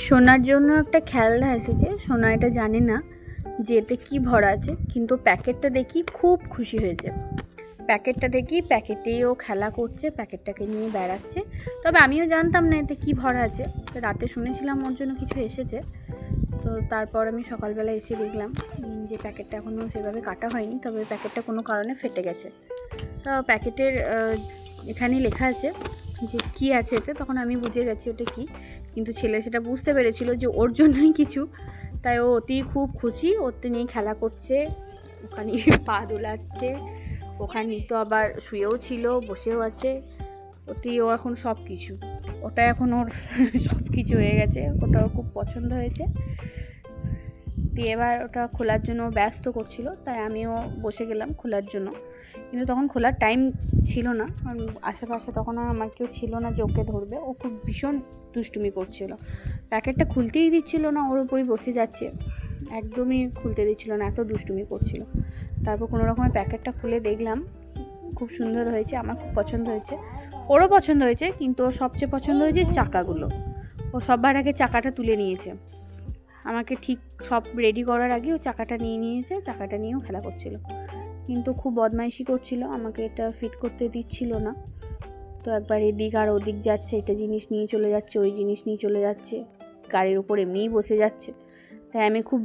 সোনার জন্য একটা খেলনা এসেছে। সোনা এটা জানে না যে এতে কী ভরা আছে, কিন্তু প্যাকেটটা দেখি খুব খুশি হয়েছে। প্যাকেটটা দেখি প্যাকেটেও খেলা করছে, প্যাকেটটাকে নিয়ে বেড়াচ্ছে। তবে আমিও জানতাম না এতে কী ভরা আছে। রাতে শুনেছিলাম ওর জন্য কিছু এসেছে। তো তারপর আমি সকালবেলা এসে দেখলাম যে প্যাকেটটা এখনও সেভাবে কাটা হয়নি, তবে প্যাকেটটা কোনো কারণে ফেটে গেছে। তো প্যাকেটের এখানেই লেখা আছে যে কী আছে এতে। তখন আমি বুঝে গেছি ওটা কী, কিন্তু ছেলে সেটা বুঝতে পেরেছিল যে ওর জন্যই কিছু। তাই ও অতি খুব খুশি, ওতে নিয়ে খেলা করছে, ওখানে পা দোলাচ্ছে, ওখানে তো আবার শুয়েও ছিল, বসেও আছে। অতি ও এখন সব কিছু, ওটা এখন ওর সব কিছু হয়ে গেছে। ওটাও খুব পছন্দ হয়েছে। দিয়ে এবার ওটা খোলার জন্য ব্যস্ত করছিল, তাই আমিও বসে গেলাম খোলার জন্য। কিন্তু তখন খোলার টাইম ছিল না, কারণ আশেপাশে তখন আর আমার কেউ ছিল না যে ওকে ধরবে। ও খুব ভীষণ দুষ্টুমি করছিল, প্যাকেটটা খুলতেই দিচ্ছিল না, ওর উপরই বসে যাচ্ছে, একদমই খুলতে দিচ্ছিল না, এত দুষ্টুমি করছিল। তারপর কোনো রকমের প্যাকেটটা খুলে দেখলাম, খুব সুন্দর হয়েছে, আমার খুব পছন্দ হয়েছে, ওরও পছন্দ হয়েছে। কিন্তু ওর সবচেয়ে পছন্দ হয়েছে চাকাগুলো। ও সবার আগে চাকাটা তুলে নিয়েছে, আমাকে ঠিক সব রেডি করার আগে ও চাকাটা নিয়ে নিয়েছে, চাকাটা নিয়েও খেলা করছিল। কিন্তু খুব বদমাইশি করছিল, আমাকে এটা ফিট করতে দিচ্ছিল না। তো একবার এদিক আর ওদিক যাচ্ছে, এটা জিনিস নিয়ে চলে যাচ্ছে, ওই জিনিস নিয়ে চলে যাচ্ছে, গাড়ির উপর এমনিই বসে যাচ্ছে। তাই আমি খুব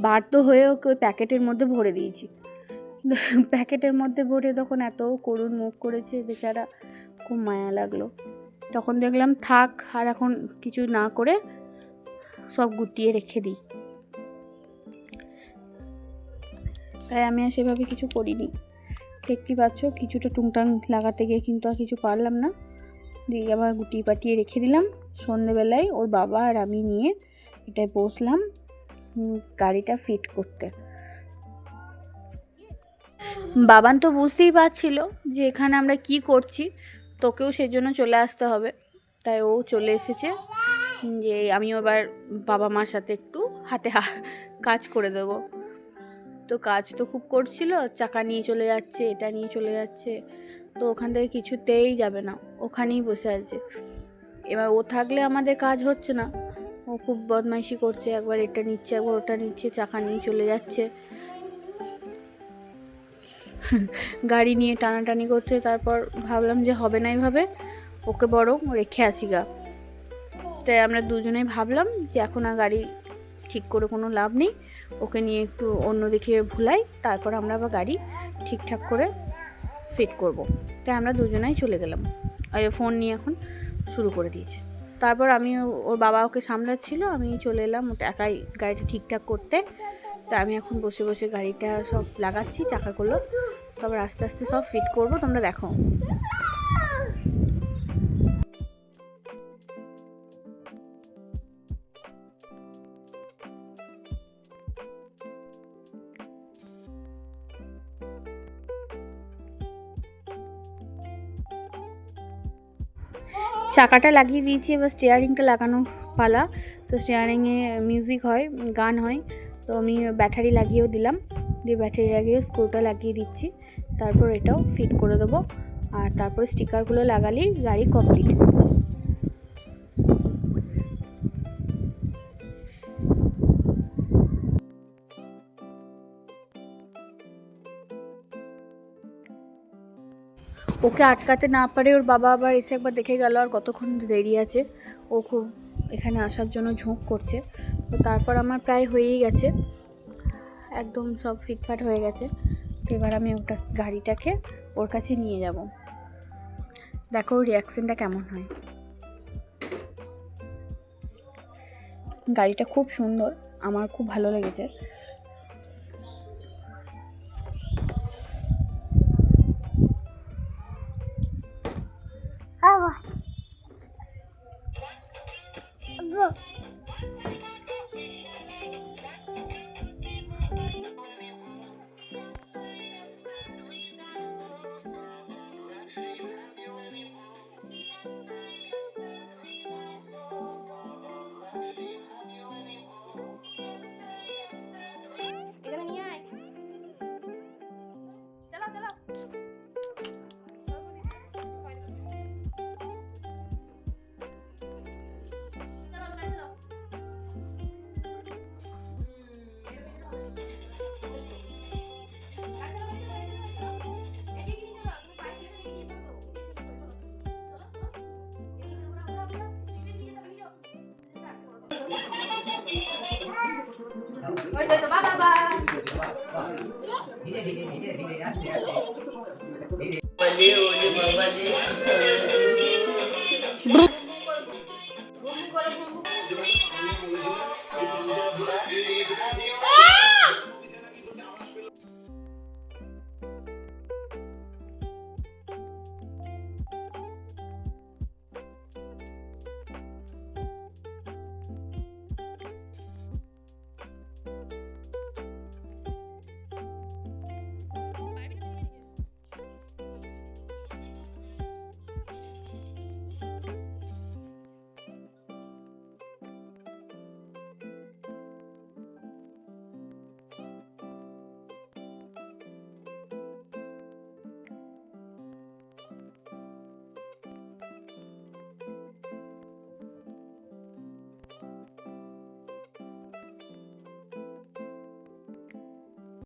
বাধ্য হয়ে ওকে ওই প্যাকেটের মধ্যে ভরে দিয়েছি। কিন্তু প্যাকেটের মধ্যে ভরে তখন এত করুণ মুখ করেছে বেচারা, খুব মায়া লাগলো। তখন দেখলাম থাক, আর এখন কিছু না করে সব গুটিয়ে রেখে দিই। তাই আমি আর সেভাবে কিছু করিনি। দেখতেই পাচ্ছ কিছুটা টুংটাং লাগাতে গিয়ে কিন্তু আর কিছু পারলাম না, দিয়ে আবার গুটিয়ে পাটিয়ে রেখে দিলাম। সন্ধেবেলায় ওর বাবা আর আমি নিয়ে এটাই বসলাম গাড়িটা ফিট করতে। বাবান তো বুঝতেই পারছিল যে এখানে আমরা কি করছি, তোকেও সেজন্য চলে আসতে হবে। তাই ও চলে এসেছে যে আমিও এবার বাবা মার সাথে একটু হাতে কাজ করে দেবো। তো কাজ তো খুব করছিল, চাকা নিয়ে চলে যাচ্ছে, এটা নিয়ে চলে যাচ্ছে, তো ওখান থেকে কিছুতেই যাবে না, ওখানেই বসে আছে। এবার ও থাকলে আমাদের কাজ হচ্ছে না, ও খুব বদমাইশি করছে, একবার এটা নিচ্ছে একবার ওটা নিচ্ছে, চাকা নিয়ে চলে যাচ্ছে, গাড়ি নিয়ে টানাটানি করছে। তারপর ভাবলাম যে হবে না এইভাবে, ওকে বরং রেখে আসি গা। তাই আমরা দুজনেই ভাবলাম যে এখন আর গাড়ি ঠিক করে কোনো লাভ নেই, ওকে নিয়ে একটু অন্যদিকে ভুলাই, তারপর আমরা আবার গাড়ি ঠিকঠাক করে ফিট করব। তাই আমরা দুজনেই চলে গেলাম, আর ফোন নিয়ে এখন শুরু করে দিয়েছে। তারপর আমি, ওর বাবা ওকে সামলাচ্ছিল, আমি চলে এলাম ওটা একাই গাড়িটা ঠিকঠাক করতে। তা আমি এখন বসে বসে গাড়িটা সব লাগাচ্ছি, চাকাগুলো, তারপর আস্তে আস্তে সব ফিট করব, তোমরা দেখো। চাকাটা লাগিয়ে দিয়েছি, এবার স্টিয়ারিংটা লাগানো পালা। তো স্টিয়ারিংয়ে মিউজিক হয়, গান হয়, তো আমি ব্যাটারি লাগিয়েও দিলাম, দিয়ে ব্যাটারি লাগিয়ে স্ক্রুটা লাগিয়ে দিচ্ছি। তারপর এটাও ফিট করে দেবো, আর তারপরে স্টিকারগুলো লাগালেই গাড়ি কমপ্লিট। ওকে আটকাতে না পারে ওর বাবা আবার এসে একবার দেখে গেল আর কতক্ষণ দেরি আছে, ও খুব এখানে আসার জন্য ঝোঁক করছে। তো তারপর আমার প্রায় হয়েই গেছে, একদম সব ফিটফাট হয়ে গেছে। তো এবার আমি ওটা গাড়িটাকে ওর কাছে নিয়ে যাব, দেখো ওর রিয়াকশানটা কেমন হয়। গাড়িটা খুব সুন্দর, আমার খুব ভালো লেগেছে।